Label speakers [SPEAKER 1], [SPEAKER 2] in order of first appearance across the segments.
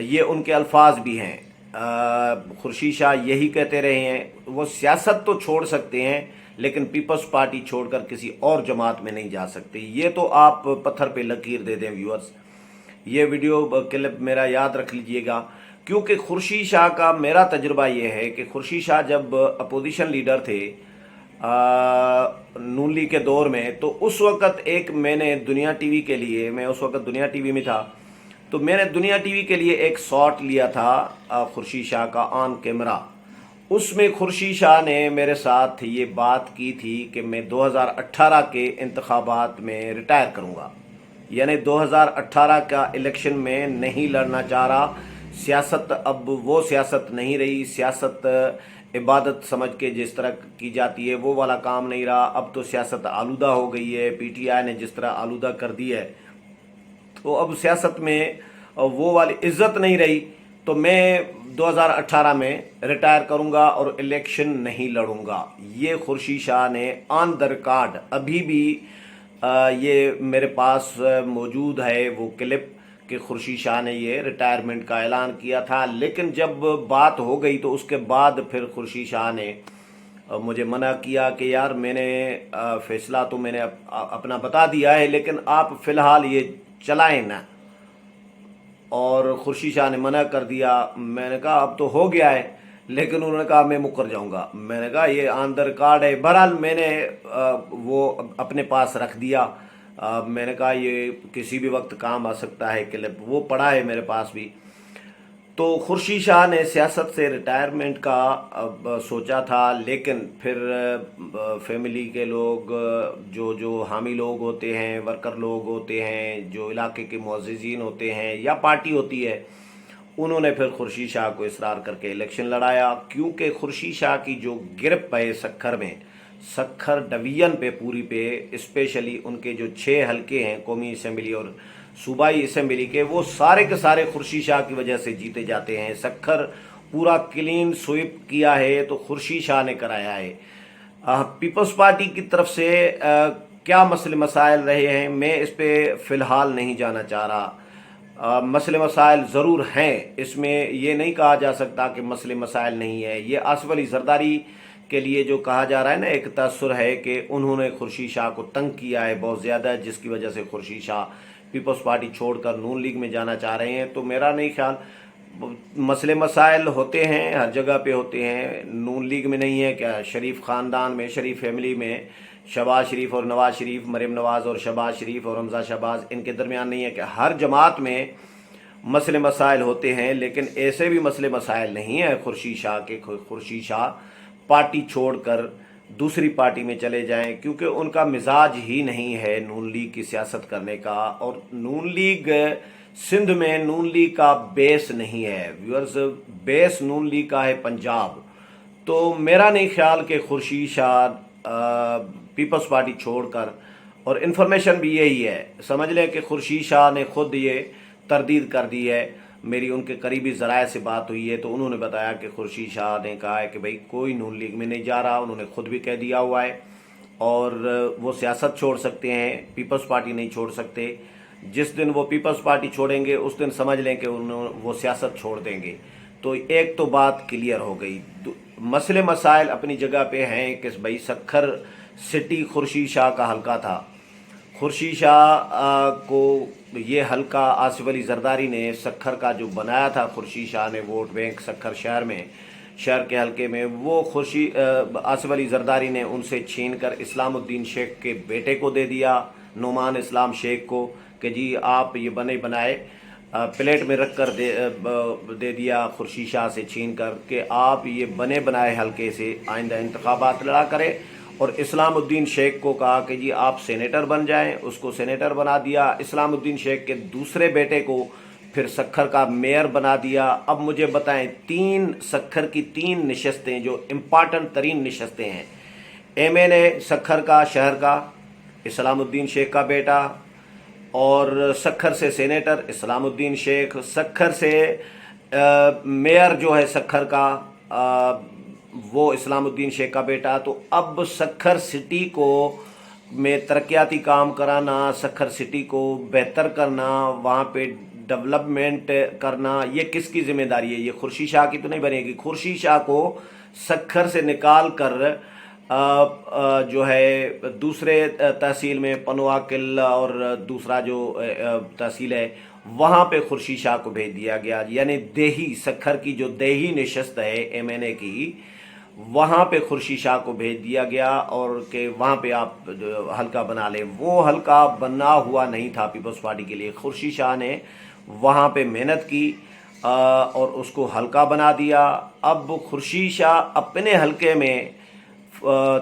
[SPEAKER 1] یہ ان کے الفاظ بھی ہیں۔ خورشید شاہ یہی کہتے رہے ہیں، وہ سیاست تو چھوڑ سکتے ہیں لیکن پیپلز پارٹی چھوڑ کر کسی اور جماعت میں نہیں جا سکتے۔ یہ تو آپ پتھر پہ لکیر دے دیں ویورز، یہ ویڈیو کلپ میرا یاد رکھ لیجئے گا، کیونکہ خورشید شاہ کا میرا تجربہ یہ ہے کہ خورشید شاہ جب اپوزیشن لیڈر تھے نون لیگ کے دور میں، تو اس وقت میں نے دنیا ٹی وی کے لیے، میں اس وقت دنیا ٹی وی میں تھا، تو میں نے دنیا ٹی وی کے لیے ایک شاٹ لیا تھا خورشید شاہ کا آن کیمرہ۔ اس میں خورشید شاہ نے میرے ساتھ یہ بات کی تھی کہ میں 2018 کے انتخابات میں ریٹائر کروں گا، یعنی 2018 کا الیکشن میں نہیں لڑنا چاہ رہا۔ سیاست اب وہ سیاست نہیں رہی، سیاست عبادت سمجھ کے جس طرح کی جاتی ہے وہ والا کام نہیں رہا، اب تو سیاست آلودہ ہو گئی ہے، پی ٹی آئی نے جس طرح آلودہ کر دی ہے، تو اب سیاست میں وہ والی عزت نہیں رہی، تو میں 2018 میں ریٹائر کروں گا اور الیکشن نہیں لڑوں گا۔ یہ خورشید شاہ نے آن دا ریکارڈ، ابھی بھی یہ میرے پاس موجود ہے وہ کلپ، کہ خورشید شاہ نے یہ ریٹائرمنٹ کا اعلان کیا تھا۔ لیکن جب بات ہو گئی تو اس کے بعد پھر خورشید شاہ نے مجھے منع کیا کہ یار میں نے فیصلہ تو میں نے اپنا بتا دیا ہے، لیکن آپ فی الحال یہ چلائیں نا، اور خورشید شاہ نے منع کر دیا۔ میں نے کہا اب تو ہو گیا ہے، لیکن انہوں نے کہا میں مکر جاؤں گا۔ میں نے کہا یہ آن دا ریکارڈ ہے۔ بہرحال میں نے وہ اپنے پاس رکھ دیا۔ میں نے کہا یہ کسی بھی وقت کام آ سکتا ہے کلپ، وہ پڑا ہے میرے پاس بھی۔ تو خورشید شاہ نے سیاست سے ریٹائرمنٹ کا سوچا تھا، لیکن پھر فیملی کے لوگ، جو حامی لوگ ہوتے ہیں، ورکر لوگ ہوتے ہیں، جو علاقے کے معززین ہوتے ہیں یا پارٹی ہوتی ہے، انہوں نے پھر خورشید شاہ کو اصرار کر کے الیکشن لڑایا، کیونکہ خورشید شاہ کی جو گرپ ہے سکھر میں، سکھر ڈویژن پہ پوری پہ، اسپیشلی ان کے جو 6 حلقے ہیں قومی اسمبلی اور صوبائی اسمبلی کے، وہ سارے کے سارے خورشید شاہ کی وجہ سے جیتے جاتے ہیں۔ سکھر پورا کلین سویپ کیا ہے تو خورشید شاہ نے کرایا ہے۔ پیپلز پارٹی کی طرف سے کیا مسئلے مسائل رہے ہیں میں اس پہ فی الحال نہیں جانا چاہ رہا۔ مسئلے مسائل ضرور ہیں، اس میں یہ نہیں کہا جا سکتا کہ مسئلے مسائل نہیں ہے۔ یہ آصف علی زرداری کے لیے جو کہا جا رہا ہے نا، ایک تاثر ہے کہ انہوں نے خورشید شاہ کو تنگ کیا ہے بہت زیادہ، جس کی وجہ سے خورشید شاہ پیپلز پارٹی چھوڑ کر نون لیگ میں جانا چاہ رہے ہیں۔ تو میرا نہیں خیال، مسئلے مسائل ہوتے ہیں، ہر جگہ پہ ہوتے ہیں، نون لیگ میں نہیں ہے کیا؟ شریف خاندان میں، شریف فیملی میں، شہباز شریف اور نواز شریف، مریم نواز اور شہباز شریف اور حمزہ شہباز، ان کے درمیان نہیں ہے کہ ہر جماعت میں مسئلے مسائل ہوتے ہیں، لیکن ایسے بھی مسئلے مسائل نہیں ہیں خورشید شاہ کے۔ خورشید شاہ پارٹی چھوڑ کر دوسری پارٹی میں چلے جائیں، کیونکہ ان کا مزاج ہی نہیں ہے نون لیگ کی سیاست کرنے کا، اور نون لیگ سندھ میں نون لیگ کا بیس نہیں ہے ویورز، بیس نون لیگ کا ہے پنجاب۔ تو میرا نہیں خیال کہ خورشید شاہ پیپلز پارٹی چھوڑ کر، اور انفارمیشن بھی یہی ہے، سمجھ لیں کہ خورشید شاہ نے خود یہ تردید کر دی ہے۔ میری ان کے قریبی ذرائع سے بات ہوئی ہے تو انہوں نے بتایا کہ خورشید شاہ نے کہا ہے کہ بھائی کوئی نون لیگ میں نہیں جا رہا، انہوں نے خود بھی کہہ دیا ہوا ہے، اور وہ سیاست چھوڑ سکتے ہیں، پیپلز پارٹی نہیں چھوڑ سکتے۔ جس دن وہ پیپلز پارٹی چھوڑیں گے اس دن سمجھ لیں کہ وہ سیاست چھوڑ دیں گے۔ تو ایک تو بات کلیئر ہو گئی۔ مسئلے مسائل اپنی جگہ پہ ہیں کہ بھائی سکھر سٹی خورشید شاہ کا حلقہ تھا، خورشید شاہ کو یہ حلقہ آصف علی زرداری نے سکھر کا جو بنایا تھا، خورشید شاہ نے ووٹ بینک سکھر شہر میں، شہر کے حلقے میں، وہ آصف علی زرداری نے ان سے چھین کر اسلام الدین شیخ کے بیٹے کو دے دیا، نعمان اسلام شیخ کو، کہ جی آپ یہ بنے بنائے پلیٹ میں رکھ کر دے دیا خورشید شاہ سے چھین کر کہ آپ یہ بنے بنائے حلقے سے آئندہ انتخابات لڑا کریں، اور اسلام الدین شیخ کو کہا کہ جی آپ سینیٹر بن جائیں، اس کو سینیٹر بنا دیا۔ اسلام الدین شیخ کے دوسرے بیٹے کو پھر سکھر کا میئر بنا دیا۔ اب مجھے بتائیں، سکھر کی 3 نشستیں جو امپارٹنٹ ترین نشستیں ہیں، ایم این اے سکھر کا، شہر کا، اسلام الدین شیخ کا بیٹا، اور سکھر سے سینیٹر اسلام الدین شیخ، سکھر سے میئر جو ہے سکھر کا وہ اسلام الدین شیخ کا بیٹا۔ تو اب سکھر سٹی کو میں ترقیاتی کام کرانا، سکھر سٹی کو بہتر کرنا، وہاں پہ ڈیولپمنٹ کرنا یہ کس کی ذمہ داری ہے؟ یہ خورشید شاہ کی تو نہیں بنے گی۔ خورشید شاہ کو سکھر سے نکال کر جو ہے دوسرے تحصیل میں پنواکل اور دوسرا جو تحصیل ہے وہاں پہ خورشید شاہ کو بھیج دیا گیا، یعنی دیہی سکھر کی جو دیہی نشست ہے MNA کی وہاں پہ خورشید شاہ کو بھیج دیا گیا اور کہ وہاں پہ آپ حلقہ بنا لیں۔ وہ حلقہ بنا ہوا نہیں تھا پیپلز پارٹی کے لیے۔ خورشید شاہ نے وہاں پہ محنت کی اور اس کو حلقہ بنا دیا۔ اب خورشید شاہ اپنے حلقے میں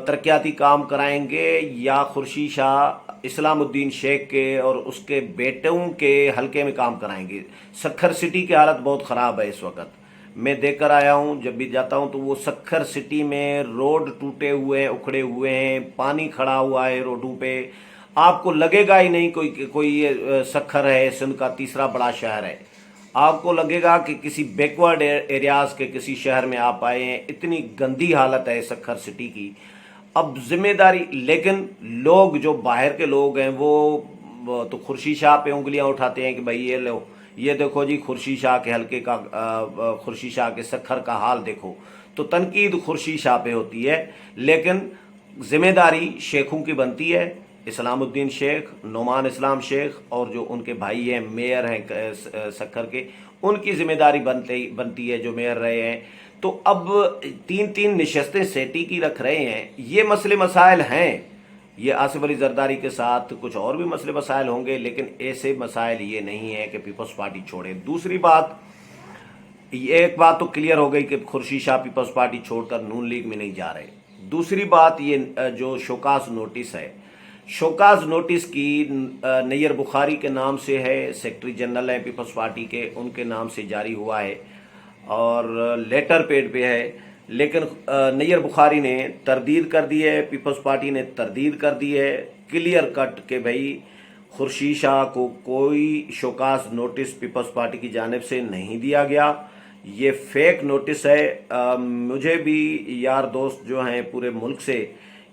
[SPEAKER 1] ترقیاتی کام کرائیں گے یا خورشید شاہ اسلام الدین شیخ کے اور اس کے بیٹوں کے حلقے میں کام کرائیں گے؟ سکھر سٹی کی حالت بہت خراب ہے اس وقت، میں دیکھ کر آیا ہوں، جب بھی جاتا ہوں تو وہ سکھر سٹی میں روڈ ٹوٹے ہوئے ہیں، اکھڑے ہوئے ہیں، پانی کھڑا ہوا ہے روڈوں پہ، آپ کو لگے گا ہی نہیں کوئی یہ سکھر ہے سندھ کا تیسرا بڑا شہر ہے، آپ کو لگے گا کہ کسی بیکورڈ ایریاز کے کسی شہر میں آپ آئے ہیں، اتنی گندی حالت ہے سکھر سٹی کی۔ اب ذمہ داری، لیکن لوگ جو باہر کے لوگ ہیں وہ تو خورشید شاہ پہ انگلیاں اٹھاتے ہیں کہ بھائی یہ لو، یہ دیکھو جی خورشید شاہ کے حلقے کا خورشید شاہ کے سکھر کا حال دیکھو، تو تنقید خورشید شاہ پہ ہوتی ہے، لیکن ذمہ داری شیخوں کی بنتی ہے، اسلام الدین شیخ، نعمان اسلام شیخ اور جو ان کے بھائی ہیں میئر ہیں سکھر کے، ان کی ذمہ داری بنتی ہے جو میئر رہے ہیں۔ تو اب تین نشستیں سیٹی کی رکھ رہے ہیں، یہ مسئلے مسائل ہیں، یہ آصف علی زرداری کے ساتھ کچھ اور بھی مسئلے مسائل ہوں گے، لیکن ایسے مسائل یہ نہیں ہیں کہ پیپلز پارٹی چھوڑے۔ دوسری بات، ایک بات تو کلیئر ہو گئی کہ خورشید شاہ پیپلز پارٹی چھوڑ کر نون لیگ میں نہیں جا رہے۔ دوسری بات یہ جو شوکاز نوٹس ہے، شوکاز نوٹس کی نیر بخاری کے نام سے ہے، سیکرٹری جنرل ہے پیپلز پارٹی کے، ان کے نام سے جاری ہوا ہے اور لیٹر پیڈ پہ ہے، لیکن نیر بخاری نے تردید کر دی ہے، پیپلز پارٹی نے تردید کر دی ہے کلیئر کٹ کہ بھائی خورشید شاہ کو کوئی شوکاز نوٹس پیپلز پارٹی کی جانب سے نہیں دیا گیا، یہ فیک نوٹس ہے۔ مجھے بھی یار دوست جو ہیں پورے ملک سے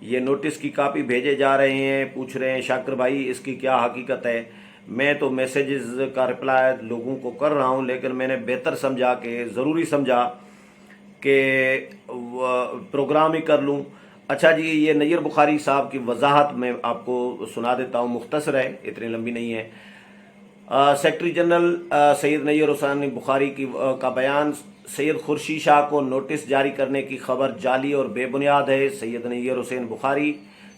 [SPEAKER 1] یہ نوٹس کی کاپی بھیجے جا رہے ہیں، پوچھ رہے ہیں شاکر بھائی اس کی کیا حقیقت ہے۔ میں تو میسیجز کا رپلائی لوگوں کو کر رہا ہوں، لیکن میں نے بہتر سمجھا کہ ضروری سمجھا کہ پروگرام ہی کر لوں۔ اچھا جی، یہ نیر بخاری صاحب کی وضاحت میں آپ کو سنا دیتا ہوں، مختصر ہے، اتنی لمبی نہیں ہے۔ سیکرٹری جنرل سید نیر حسین بخاری کا بیان، سید خورشید شاہ کو نوٹس جاری کرنے کی خبر جعلی اور بے بنیاد ہے۔ سید نیر حسین بخاری،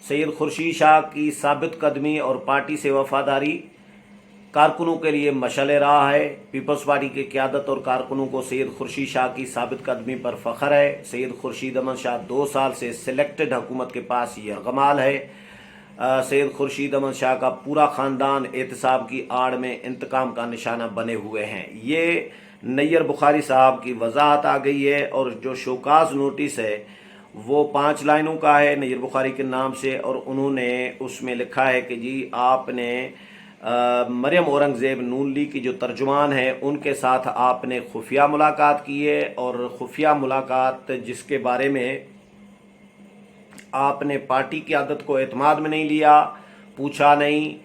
[SPEAKER 1] سید خورشید شاہ کی ثابت قدمی اور پارٹی سے وفاداری کارکنوں کے لیے مشعل راہ ہے۔ پیپلز پارٹی کی قیادت اور کارکنوں کو سید خورشید شاہ کی ثابت قدمی پر فخر ہے۔ سید خورشید احمد شاہ 2 سال سے سلیکٹڈ حکومت کے پاس یرغمال ہے۔ سید خورشید احمد شاہ کا پورا خاندان احتساب کی آڑ میں انتقام کا نشانہ بنے ہوئے ہیں۔ یہ نیر بخاری صاحب کی وضاحت آ گئی ہے، اور جو شوکاز نوٹس ہے وہ 5 لائنوں کا ہے نیر بخاری کے نام سے، اور انہوں نے اس میں لکھا ہے کہ جی آپ نے مریم اورنگزیب نون لیگ کی جو ترجمان ہیں ان کے ساتھ آپ نے خفیہ ملاقات کی ہے، اور خفیہ ملاقات جس کے بارے میں آپ نے پارٹی کی قیادت کو اعتماد میں نہیں لیا، پوچھا نہیں،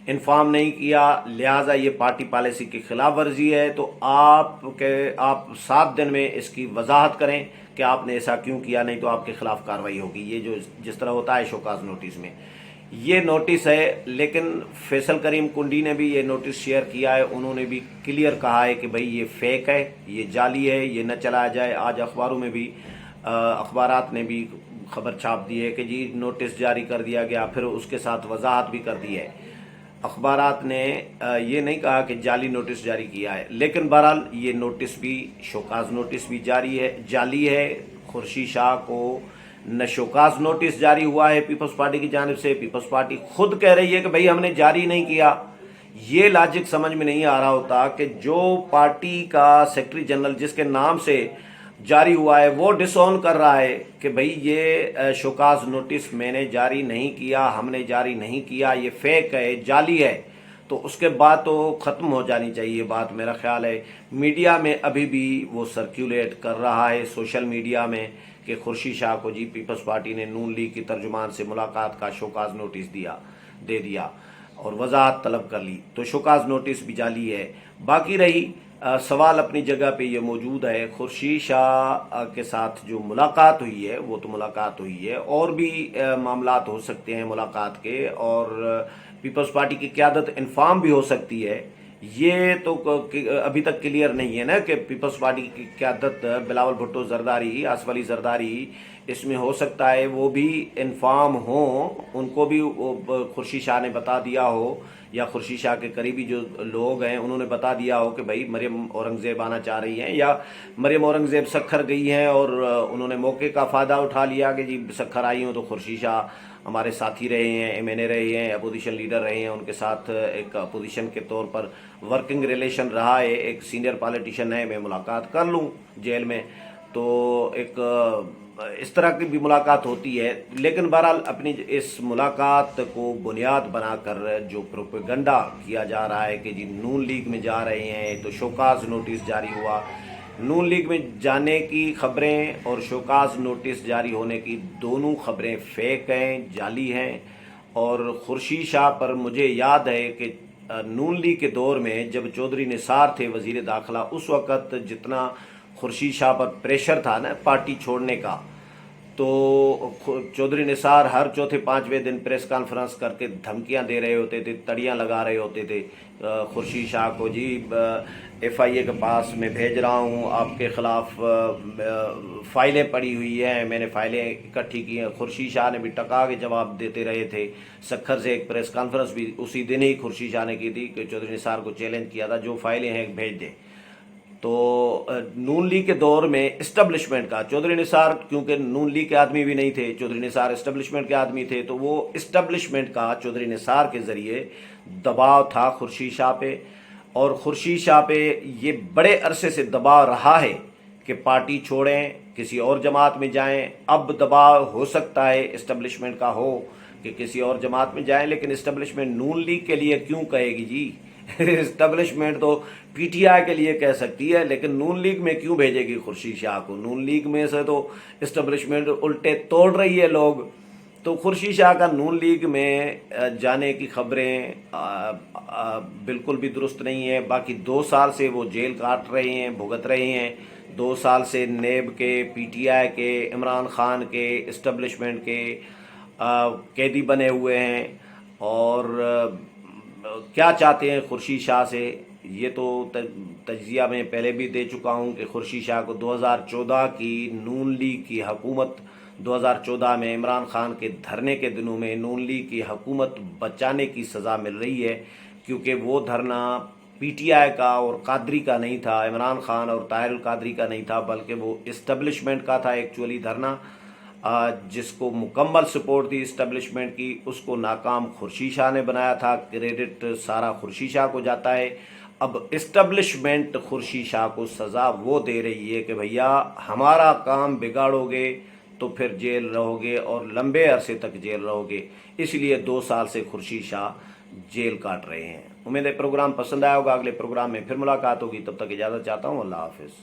[SPEAKER 1] انفارم نہیں کیا، لہٰذا یہ پارٹی پالیسی کی خلاف ورزی ہے۔ تو آپ 7 دن میں اس کی وضاحت کریں کہ آپ نے ایسا کیوں کیا، نہیں تو آپ کے خلاف کارروائی ہوگی۔ یہ جو جس طرح ہوتا ہے شوکاز نوٹس میں یہ نوٹس ہے، لیکن فیصل کریم کنڈی نے بھی یہ نوٹس شیئر کیا ہے، انہوں نے بھی کلیئر کہا ہے کہ بھئی یہ فیک ہے، یہ جعلی ہے، یہ نہ چلایا جائے۔ آج اخباروں میں بھی اخبارات نے بھی خبر چھاپ دی ہے کہ جی نوٹس جاری کر دیا گیا، پھر اس کے ساتھ وضاحت بھی کر دی ہے۔ اخبارات نے یہ نہیں کہا کہ جعلی نوٹس جاری کیا ہے، لیکن بہرحال یہ نوٹس بھی شوکاز نوٹس بھی جعلی ہے۔ خورشید شاہ کو نہ شوکاز نوٹس جاری ہوا ہے پیپلز پارٹی کی جانب سے، پیپلز پارٹی خود کہہ رہی ہے کہ بھئی ہم نے جاری نہیں کیا۔ یہ لاجک سمجھ میں نہیں آ رہا ہوتا کہ جو پارٹی کا سیکرٹری جنرل جس کے نام سے جاری ہوا ہے وہ ڈس اون کر رہا ہے کہ بھئی یہ شوکاز نوٹس میں نے جاری نہیں کیا، ہم نے جاری نہیں کیا، یہ فیک ہے، جعلی ہے، تو اس کے بعد تو ختم ہو جانی چاہیے بات، میرا خیال ہے۔ میڈیا میں ابھی بھی وہ سرکیولیٹ کر رہا ہے، سوشل میڈیا میں، کہ خورشید شاہ کو جی پیپلز پارٹی نے نون لیگ کی ترجمان سے ملاقات کا شوکاز نوٹس دے دیا۔ اور وضاحت طلب کر لی، تو شوکاز نوٹس بھی جعلی ہے۔ باقی رہی سوال اپنی جگہ پہ یہ موجود ہے، خورشید شاہ کے ساتھ جو ملاقات ہوئی ہے وہ تو ملاقات ہوئی ہے، اور بھی معاملات ہو سکتے ہیں ملاقات کے، اور پیپلز پارٹی کی قیادت انفارم بھی ہو سکتی ہے۔ یہ تو ابھی تک کلیئر نہیں ہے نا کہ پیپلز پارٹی کی قیادت بلاول بھٹو زرداری، آصف علی زرداری، اس میں ہو سکتا ہے وہ بھی انفارم ہوں، ان کو بھی خورشید شاہ نے بتا دیا ہو، یا خورشید شاہ کے قریبی جو لوگ ہیں انہوں نے بتا دیا ہو کہ بھائی مریم اورنگزیب آنا چاہ رہی ہیں، یا مریم اورنگزیب سکھر گئی ہیں اور انہوں نے موقع کا فائدہ اٹھا لیا کہ جی سکھر آئی ہوں تو خورشید شاہ ہمارے ساتھی رہے ہیں، ایم این اے رہے ہیں، اپوزیشن لیڈر رہے ہیں، ان کے ساتھ ایک اپوزیشن کے طور پر ورکنگ ریلیشن رہا ہے، ایک سینئر پالیٹیشین ہے، میں ملاقات کر لوں جیل میں، تو ایک اس طرح کی بھی ملاقات ہوتی ہے۔ لیکن بہرحال اپنی اس ملاقات کو بنیاد بنا کر جو پروپیگنڈا کیا جا رہا ہے کہ جی نون لیگ میں جا رہے ہیں، تو شوکاز نوٹس جاری ہوا، نون لیگ میں جانے کی خبریں اور شوکاز نوٹس جاری ہونے کی دونوں خبریں فیک ہیں، جعلی ہیں۔ اور خورشید شاہ پر مجھے یاد ہے کہ نون لیگ کے دور میں جب چودھری نثار تھے وزیر داخلہ، اس وقت جتنا خورشید شاہ پر پریشر تھا نا پارٹی چھوڑنے کا، تو چودھری نثار ہر چوتھے پانچویں دن پریس کانفرنس کر کے دھمکیاں دے رہے ہوتے تھے، تڑیاں لگا رہے ہوتے تھے خورشید شاہ کو، جی ایف آئی اے کے پاس میں بھیج رہا ہوں، آپ کے خلاف فائلیں پڑی ہوئی ہیں، میں نے فائلیں اکٹھی کی ہیں۔ خورشید شاہ نے بھی ٹکا کے جواب دیتے رہے تھے۔ سکھر سے ایک پریس کانفرنس بھی اسی دن ہی خورشید شاہ نے کی تھی کہ چودھری نثار کو چیلنج کیا تھا جو فائلیں ہیں بھیج دیں۔ تو نون لیگ کے دور میں اسٹیبلشمنٹ کا، چودھری نثار کیونکہ نون لیگ کے آدمی بھی نہیں تھے، چودھری نثار اسٹیبلشمنٹ کے آدمی تھے، تو وہ اسٹیبلشمنٹ کا چودھری نثار کے ذریعے دباؤ تھا خورشید شاہ پہ، اور خورشید شاہ پہ یہ بڑے عرصے سے دباؤ رہا ہے کہ پارٹی چھوڑیں، کسی اور جماعت میں جائیں۔ اب دباؤ ہو سکتا ہے اسٹیبلشمنٹ کا ہو کہ کسی اور جماعت میں جائیں، لیکن اسٹیبلشمنٹ نون لیگ کے لیے کیوں کہے گی جی؟ اسٹیبلشمنٹ تو پی ٹی آئی کے لیے کہہ سکتی ہے، لیکن نون لیگ میں کیوں بھیجے گی خورشید شاہ کو؟ نون لیگ میں سے تو اسٹیبلشمنٹ الٹے توڑ رہی ہے لوگ۔ تو خورشید شاہ کا نون لیگ میں جانے کی خبریں بالکل بھی درست نہیں ہیں۔ باقی 2 سال سے وہ جیل کاٹ رہے ہیں، بھگت رہے ہیں، 2 سال سے نیب کے، پی ٹی آئی کے، عمران خان کے، اسٹیبلشمنٹ کے قیدی بنے ہوئے ہیں، اور کیا چاہتے ہیں خورشید شاہ سے یہ تو تجزیہ میں پہلے بھی دے چکا ہوں کہ خورشید شاہ کو 2014 کی نون لیگ کی حکومت، 2014 میں عمران خان کے دھرنے کے دنوں میں نون لیگ کی حکومت بچانے کی سزا مل رہی ہے، کیونکہ وہ دھرنا پی ٹی آئی کا اور قادری کا نہیں تھا، عمران خان اور طاہر القادری کا نہیں تھا، بلکہ وہ اسٹیبلشمنٹ کا تھا ایکچولی دھرنا، جس کو مکمل سپورٹ تھی اسٹیبلشمنٹ کی، اس کو ناکام خورشید شاہ نے بنایا تھا، کریڈٹ سارا خورشید شاہ کو جاتا ہے۔ اب اسٹیبلشمنٹ خورشید شاہ کو سزا وہ دے رہی ہے کہ بھیا ہمارا کام بگاڑو گے تو پھر جیل رہو گے، اور لمبے عرصے تک جیل رہو گے، اس لیے 2 سال سے خورشید شاہ جیل کاٹ رہے ہیں۔ امید ہے پروگرام پسند آیا ہوگا، اگلے پروگرام میں پھر ملاقات ہوگی، تب تک اجازت چاہتا ہوں، اللہ حافظ۔